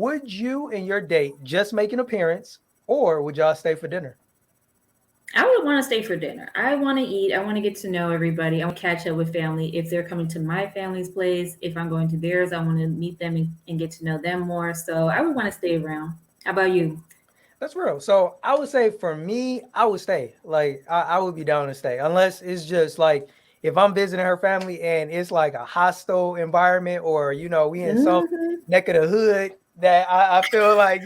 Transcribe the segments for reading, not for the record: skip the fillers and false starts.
would you and your date just make an appearance, or would y'all stay for dinner? I would want to stay for dinner. I want to eat. I want to get to know everybody. I want to catch up with family. If they're coming to my family's place, if I'm going to theirs, I want to meet them and get to know them more. So I would want to stay around. How about you? That's real. So I would say for me, I would stay. Like I would be down to stay, unless it's just like if I'm visiting her family and it's like a hostile environment, or we in some Hmm. neck of the hood that I feel like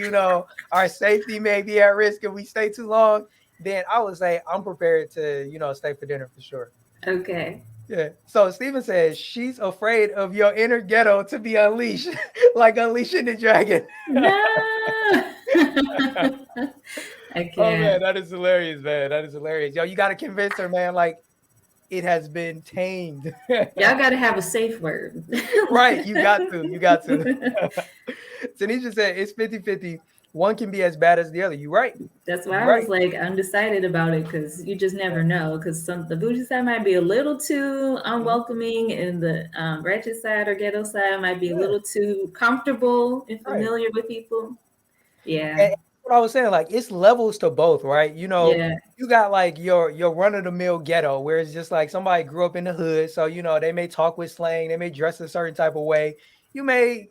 our safety may be at risk if we stay too long. Then I would say I'm prepared to stay for dinner for sure. Okay. Yeah. So Steven says she's afraid of your inner ghetto to be unleashed, like unleashing the dragon. No. I Oh man, can't. that is hilarious, man. That is hilarious. Yo, you got to convince her, man. Like it has been tamed. Y'all got to have a safe word. Right. You got to. You got to. Tanisha said it's 50-50. One can be as bad as the other. You right. That's why You I was right. like undecided about it because you just never know. Because the bougie side might be a little too Mhm. unwelcoming, and the ratchet side or ghetto side might be a Yeah. little too comfortable and Right. familiar with people. Yeah, And what I was saying, like it's levels to both, right? yeah, You got like your run of the mill ghetto, where it's just like somebody grew up in the hood, so they may talk with slang, they may dress a certain type of way. You may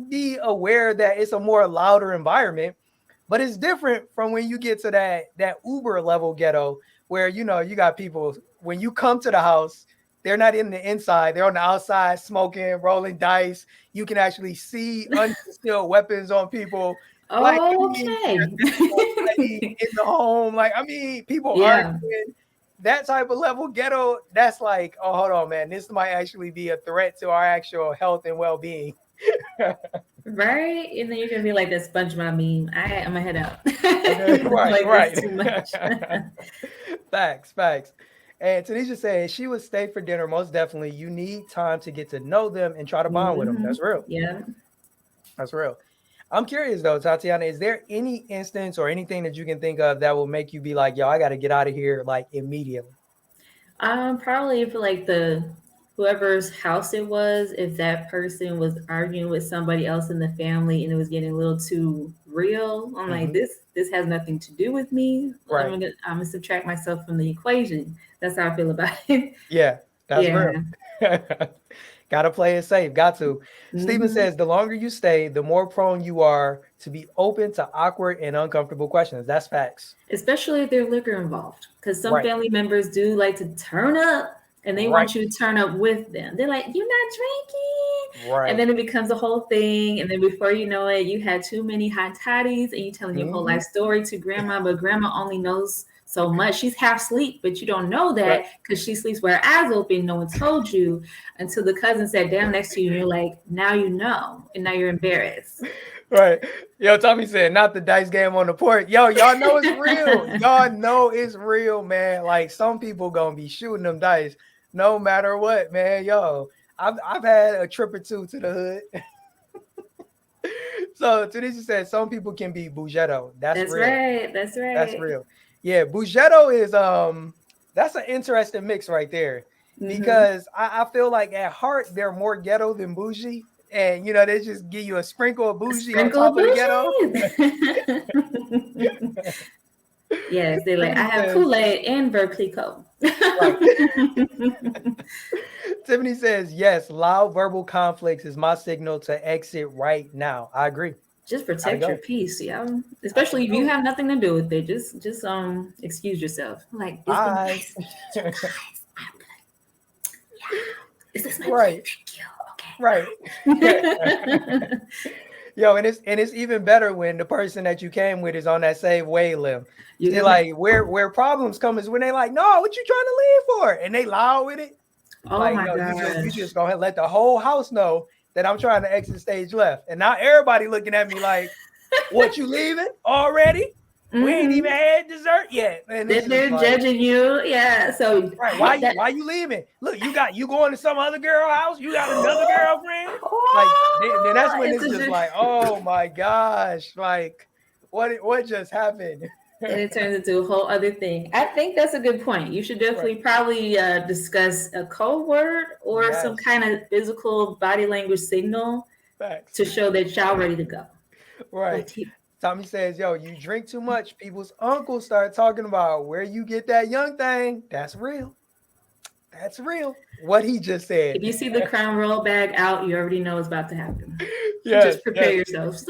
be aware that it's a more louder environment, but it's different from when you get to that Uber level ghetto, where you got people when you come to the house. They're not in the inside; they're on the outside, smoking, rolling dice. You can actually see unconcealed weapons on people. Like, I mean, there's okay. people fighting in the home. Like, I mean, people Yeah, arguing. That type of level ghetto, that's like, oh, hold on, man. This might actually be a threat to our actual health and well being. right. And then you're gonna be like that SpongeBob meme. I'm gonna head out. Okay, right, Like it's right. too much. Facts, facts. And Tanisha said she would stay for dinner. Most definitely. You need time to get to know them and try to bond with them. Hmm. That's real. Yeah. That's real. I'm curious though, Tatiana, is there any instance or anything that you can think of that will make you be like, yo, I got to get out of here like immediately? Probably for like the whoever's house it was, if that person was arguing with somebody else in the family and it was getting a little too real, I'm like, Hmm. this has nothing to do with me. Right. I'm gonna subtract myself from the equation. That's how I feel about it. Yeah, that's Yeah. real. Got to play it safe. Got to. Stephen Hmm. says the longer you stay, the more prone you are to be open to awkward and uncomfortable questions. That's facts. Especially if there's liquor involved, because some Right. family members do like to turn up and they Right. want you to turn up with them. They're like, "You're not drinking," and Right. then it becomes a whole thing. And then before you know it, you had too many hot toddies, and you're telling your whole Hmm. life story to grandma, but grandma only knows so much. She's half asleep, but you don't know Right. that because she sleeps with her eyes open. No one told you until the cousin sat down next to you, and you're like, "Now you know," and now you're embarrassed. Right. Yo, Tommy said, not the dice game on the port. Yo, y'all know it's real. Y'all know it's real, man. Like some people gonna be shooting them dice no matter what, man. Yo, I've had a trip or two to the hood. So Tanisha said some people can be Bougetto. That's That's real. right. That's That's right. real. Yeah, Bougetto is that's an interesting mix right there. Hmm. Because I feel like at heart they're more ghetto than bougie. And they just give you a sprinkle of A bougie on sprinkle top of of the ghetto. bougie. Yes, they like I Tiffany have says, Kool-Aid and Verplico. right. Tiffany says, yes, loud verbal conflicts is my signal to exit right now. I agree. Just Gotta protect your go. peace, yeah. Gotta Especially if you go. have nothing to do with it. Just excuse yourself. Like it's been Bye. nice meeting you guys. Yeah. Is this my plate? Right. Thank Right. you. Okay. Yo, and it's even better when the person that you came with is on that same wavelength. You're See, gonna. like where problems come is when they like, no, what you trying to leave for? And they loud with it. Oh Like, my no, you just gosh. go ahead and let the whole house know that I'm trying to exit stage left. And now everybody looking at me like, what, you leaving already? We ain't even Mm-hmm. had dessert yet. And it's Then just they're like, judging you. Yeah. So right, I that. why you leaving? Look, you going to some other girl house? You got another girlfriend? Like then that's Oh, when it's it's just a. like, oh my gosh, like what just happened? And it turns into a whole other thing. I think that's a good point. You should Right. definitely probably discuss a code word or some Yes. kind of physical body language signal Facts. to show that y'all ready to go. Right. But he, Tommy says, yo, you drink too much. People's uncles start talking about where you get that young thing. That's real. That's real. What he just said. if you see the Crown Royal bag out, you already know it's about to happen. Yes, Just prepare yes. yourselves.